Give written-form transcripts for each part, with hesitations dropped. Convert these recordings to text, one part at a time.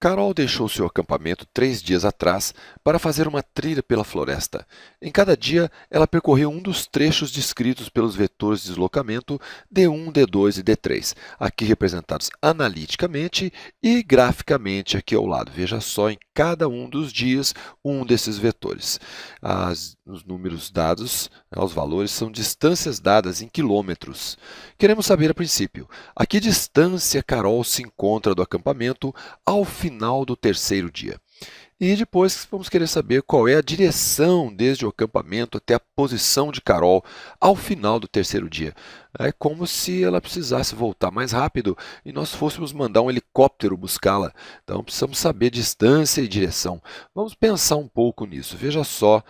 Carol deixou seu acampamento 3 dias atrás para fazer uma trilha pela floresta. Em cada dia, ela percorreu um dos trechos descritos pelos vetores de deslocamento D1, D2 e D3, aqui representados analiticamente e graficamente aqui ao lado. Veja só em cada um dos dias um desses vetores. Os números dados, os valores, são distâncias dadas em quilômetros. Queremos saber a princípio, a que distância Carol se encontra do acampamento ao final do terceiro dia. E depois vamos querer saber qual é a direção desde o acampamento até a posição de Carol ao final do terceiro dia. É como se ela precisasse voltar mais rápido e nós fôssemos mandar um helicóptero buscá-la. Então precisamos saber distância e direção. Vamos pensar um pouco nisso. Veja só,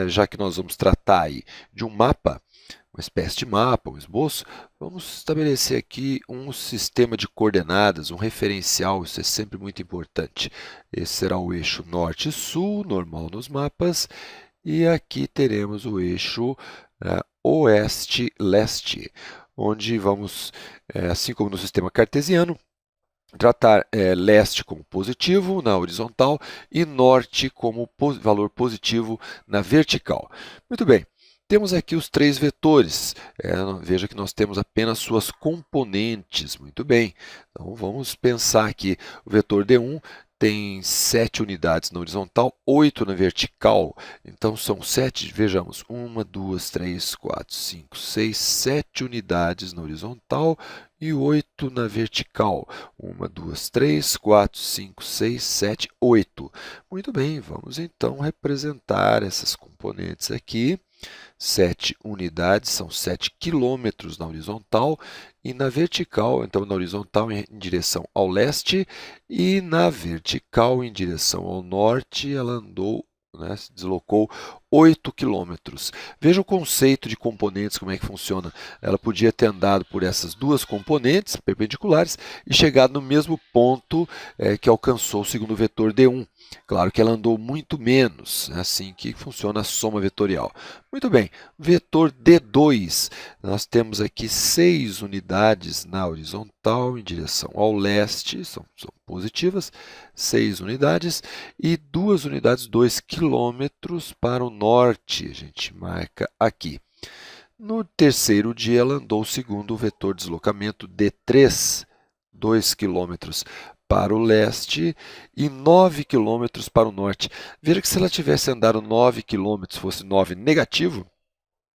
já que nós vamos tratar aí de um mapa, uma espécie de mapa, um esboço, vamos estabelecer aqui um sistema de coordenadas, um referencial, isso é sempre muito importante. Esse será o eixo norte-sul, normal nos mapas, e aqui teremos o eixo oeste-leste, onde vamos, assim como no sistema cartesiano, tratar leste como positivo na horizontal e norte como valor positivo na vertical. Muito bem. Temos aqui os três vetores. Veja que nós temos apenas suas componentes. Muito bem. Então, vamos pensar aqui. O vetor D1 tem 7 unidades na horizontal, 8 na vertical. Então, são 7, vejamos, 1, 2, 3, 4, 5, 6, 7 unidades na horizontal e 8 na vertical. 1, 2, 3, 4, 5, 6, 7, 8. Muito bem, vamos então representar essas componentes aqui. 7 unidades são 7 quilômetros na horizontal e na vertical, então na horizontal em direção ao leste e na vertical em direção ao norte, ela andou, se deslocou 8 quilômetros. Veja o conceito de componentes, como é que funciona. Ela podia ter andado por essas duas componentes perpendiculares e chegado no mesmo ponto que alcançou o segundo vetor D1. Claro que ela andou muito menos, é assim que funciona a soma vetorial. Muito bem, vetor D2, nós temos aqui 6 unidades na horizontal em direção ao leste, são positivas, 6 unidades, e 2 unidades, 2 quilômetros para o norte, a gente marca aqui. No terceiro dia, ela andou segundo o vetor de deslocamento D3, 2 quilômetros para o leste e 9 quilômetros para o norte. Veja que se ela tivesse andado 9 quilômetros, fosse 9 negativo,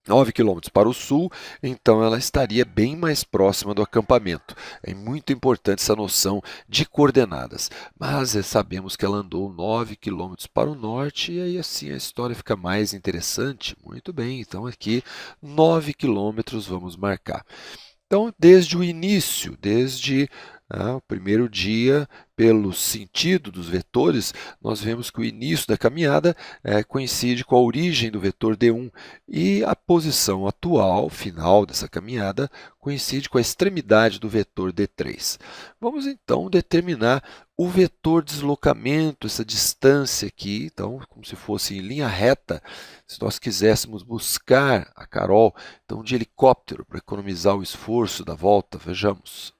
9 quilômetros para o sul, então ela estaria bem mais próxima do acampamento. É muito importante essa noção de coordenadas. Mas sabemos que ela andou 9 quilômetros para o norte e aí assim a história fica mais interessante. Muito bem, então aqui 9 quilômetros vamos marcar. Então, desde o início, desde o primeiro dia, pelo sentido dos vetores, nós vemos que o início da caminhada coincide com a origem do vetor D1 e a posição atual, final dessa caminhada, coincide com a extremidade do vetor D3. Vamos então determinar o vetor deslocamento, essa distância aqui, então, como se fosse em linha reta. Se nós quiséssemos buscar a Carol, então, de helicóptero, para economizar o esforço da volta, vejamos.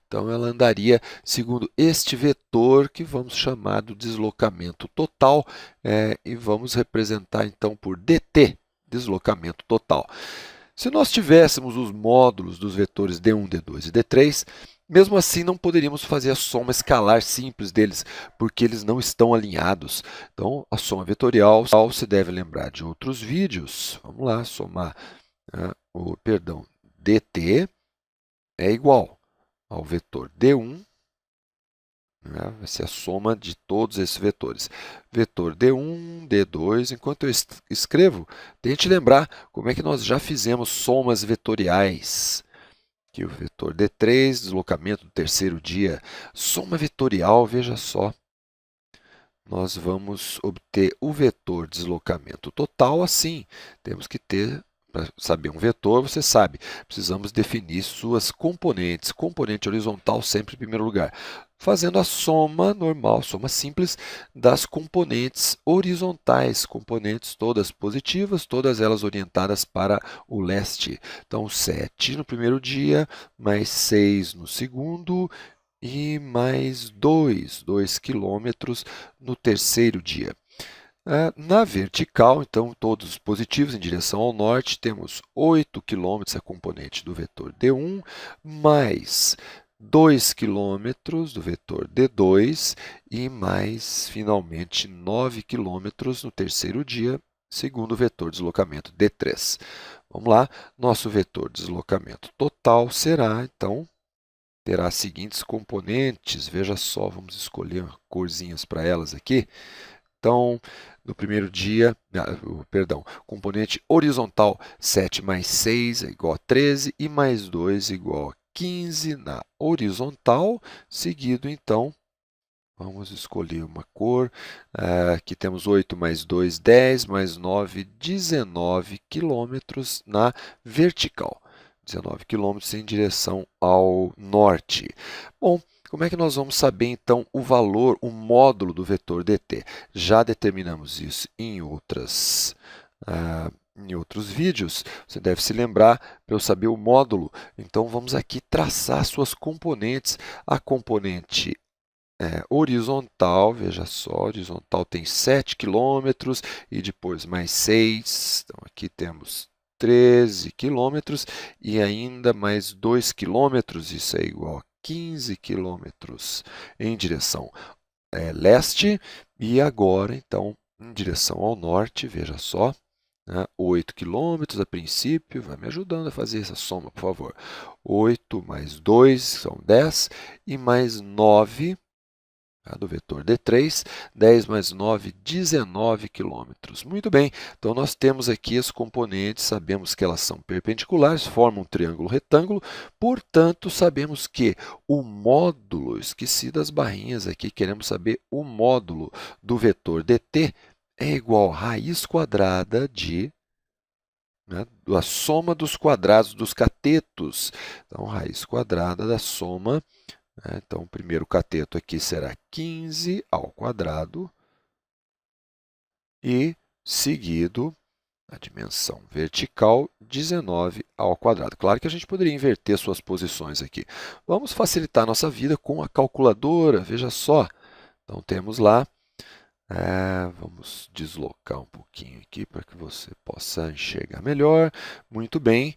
Então, ela andaria segundo este vetor que vamos chamar do deslocamento total e vamos representar então por dt, deslocamento total. Se nós tivéssemos os módulos dos vetores D1, D2 e D3, mesmo assim não poderíamos fazer a soma escalar simples deles, porque eles não estão alinhados. Então, a soma vetorial, se deve lembrar de outros vídeos. Vamos lá, somar, dt é igual ao vetor D1, vai ser a soma de todos esses vetores. Vetor D1, D2, enquanto eu escrevo, tente lembrar como é que nós já fizemos somas vetoriais. Aqui o vetor D3, deslocamento do terceiro dia. Soma vetorial, veja só. Nós vamos obter o vetor deslocamento total assim. Temos que ter, para saber um vetor, você sabe, precisamos definir suas componentes. Componente horizontal sempre em primeiro lugar. Fazendo a soma normal, soma simples, das componentes horizontais, componentes todas positivas, todas elas orientadas para o leste. Então, 7 no primeiro dia, mais 6 no segundo, e mais 2 quilômetros no terceiro dia. Na vertical, então, todos os positivos em direção ao norte, temos 8 km, a componente do vetor D1, mais 2 km do vetor D2 e mais, finalmente, 9 km no terceiro dia, segundo o vetor deslocamento D3. Vamos lá, nosso vetor deslocamento total será, então, terá as seguintes componentes. Veja só, vamos escolher corzinhas para elas aqui. Então, no primeiro dia, componente horizontal 7 mais 6 é igual a 13 e mais 2 é igual a 15 na horizontal, seguido, então, vamos escolher uma cor. Aqui temos 8 mais 2, 10, mais 9, 19 quilômetros na vertical. 19 quilômetros em direção ao norte. Bom, como é que nós vamos saber, então, o valor, o módulo do vetor dt? Já determinamos isso em outros vídeos. Você deve se lembrar, para eu saber o módulo, então vamos aqui traçar suas componentes. A componente horizontal, veja só, horizontal tem 7 quilômetros e depois mais 6. Então, aqui temos 13 quilômetros e ainda mais 2 quilômetros, isso é igual a 15 quilômetros em direção leste. E agora, então, em direção ao norte, veja só, 8 quilômetros a princípio, vai me ajudando a fazer essa soma, por favor. 8 mais 2 são 10 e mais 9, do vetor D3, 10 mais 9, 19 quilômetros. Muito bem, então nós temos aqui as componentes, sabemos que elas são perpendiculares, formam um triângulo retângulo, portanto, sabemos que o módulo, esqueci das barrinhas aqui, queremos saber o módulo do vetor dt é igual a raiz quadrada de a soma dos quadrados dos catetos. Então, raiz quadrada da soma. Então, o primeiro cateto aqui será 15 ao quadrado e, seguido, a dimensão vertical, 19 ao quadrado. Claro que a gente poderia inverter suas posições aqui. Vamos facilitar a nossa vida com a calculadora, veja só. Então, temos lá, vamos deslocar um pouquinho aqui para que você possa enxergar melhor. Muito bem.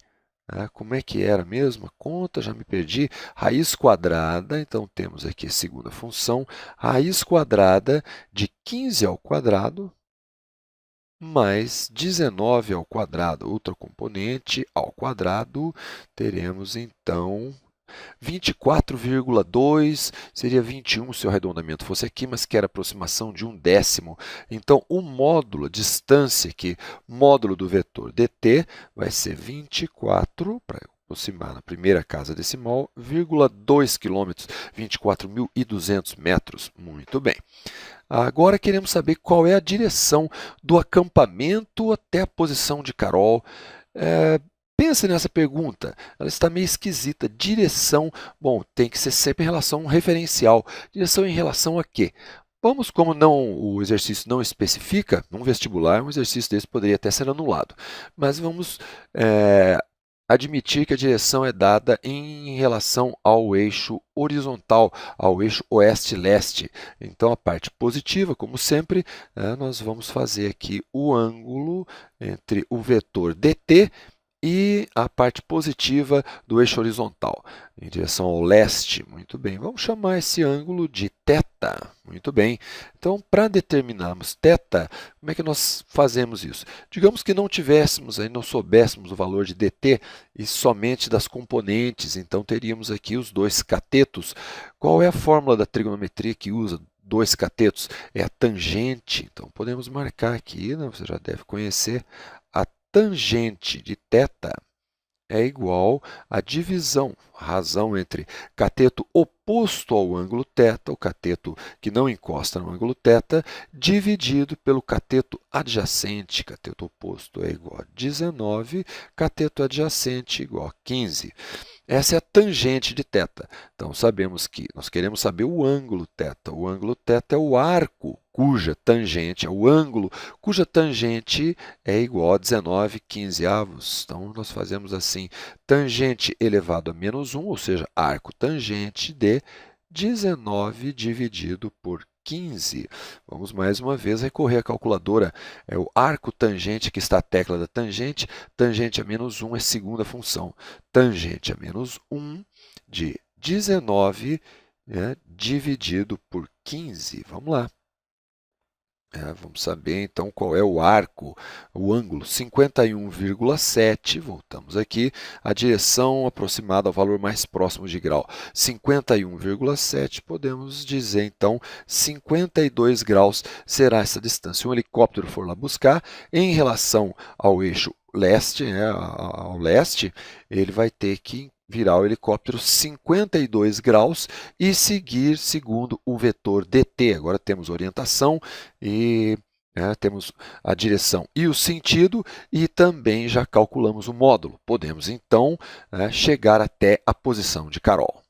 Como é que era mesmo a conta? Já me perdi. Raiz quadrada, então temos aqui a segunda função, raiz quadrada de 15 ao quadrado mais 19 ao quadrado, outra componente ao quadrado, teremos então 24,2, seria 21 se o arredondamento fosse aqui, mas quero aproximação de 1/10. Então, o módulo, a distância aqui, módulo do vetor dt, vai ser 24, para aproximar na primeira casa decimal, 2 km, 24.200 metros. Muito bem. Agora queremos saber qual é a direção do acampamento até a posição de Carol. Pense nessa pergunta, ela está meio esquisita. Direção, bom, tem que ser sempre em relação a um referencial. Direção em relação a quê? Vamos, como o exercício não especifica, num vestibular, um exercício desse poderia até ser anulado. Mas vamos admitir que a direção é dada em relação ao eixo horizontal, ao eixo oeste-leste. Então, a parte positiva, como sempre, nós vamos fazer aqui o ângulo entre o vetor dt e a parte positiva do eixo horizontal, em direção ao leste. Muito bem, vamos chamar esse ângulo de θ. Muito bem, então, para determinarmos θ, como é que nós fazemos isso? Digamos que não tivéssemos, não soubéssemos o valor de dt e somente das componentes, então teríamos aqui os dois catetos. Qual é a fórmula da trigonometria que usa dois catetos? É a tangente, então podemos marcar aqui, você já deve conhecer, a tangente de θ é igual à divisão, a razão entre cateto oposto ao ângulo θ, o cateto que não encosta no ângulo θ, dividido pelo cateto adjacente. Cateto oposto é igual a 19, cateto adjacente igual a 15. Essa é a tangente de θ. Então, sabemos que nós queremos saber o ângulo θ. O ângulo θ é o arco cuja tangente, é o ângulo cuja tangente é igual a 19/15. Então, nós fazemos assim, tangente elevado a menos 1, ou seja, arco tangente de 19 dividido por 15. Vamos mais uma vez recorrer à calculadora. É o arco tangente, que está a tecla da tangente. Tangente a menos 1 é segunda função. Tangente a menos 1 de 19, né, dividido por 15. Vamos lá. Vamos saber, então, qual é o arco, o ângulo 51,7, voltamos aqui, a direção aproximada ao valor mais próximo de grau, 51,7, podemos dizer, então, 52 graus será essa distância. Se um helicóptero for lá buscar, em relação ao eixo leste, ao leste, ele vai ter que virar o helicóptero 52 graus e seguir segundo o vetor dt. Agora temos orientação e temos a direção e o sentido, e também já calculamos o módulo. Podemos, então, chegar até a posição de Carol.